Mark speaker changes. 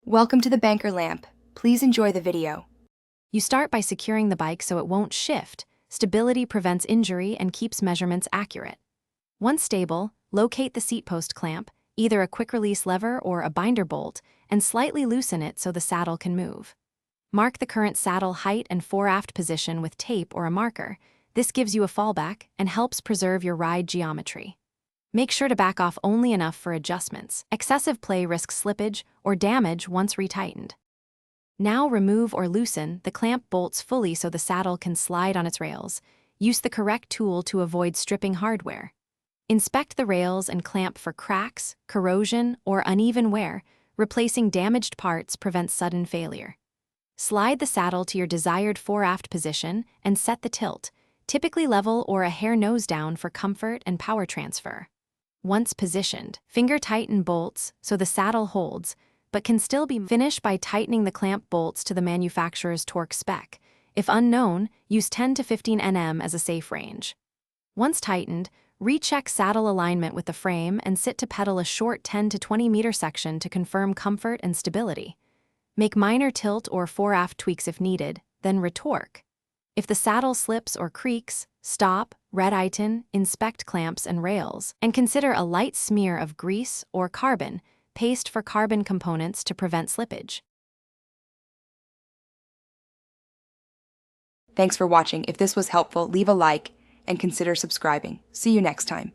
Speaker 1: Welcome to the Banker Lamp. Please enjoy the video.
Speaker 2: You start by securing the bike so it won't shift. Stability prevents injury and keeps measurements accurate. Once stable, locate the seat post clamp, either a quick-release lever or a binder bolt, and slightly loosen it so the saddle can move. Mark the current saddle height and fore-aft position with tape or a marker. This gives you a fallback and helps preserve your ride geometry. Make sure to back off only enough for adjustments. Excessive play risks slippage or damage once retightened. Now remove or loosen the clamp bolts fully so the saddle can slide on its rails. Use the correct tool to avoid stripping hardware. Inspect the rails and clamp for cracks, corrosion, or uneven wear. Replacing damaged parts prevents sudden failure. Slide the saddle to your desired fore-aft position and set the tilt, typically level or a hair nose down for comfort and power transfer. Once positioned, finger tighten bolts so the saddle holds, but can still be finished by tightening the clamp bolts to the manufacturer's torque spec. If unknown, use 10 to 15 Nm as a safe range. Once tightened, recheck saddle alignment with the frame and sit to pedal a short 10 to 20 meter section to confirm comfort and stability. Make minor tilt or fore-aft tweaks if needed, then retorque. If the saddle slips or creaks, stop, red item, inspect clamps and rails, and consider a light smear of grease or carbon paste for carbon components to prevent slippage.
Speaker 1: Thanks for watching. If this was helpful, leave a like and consider subscribing. See you next time.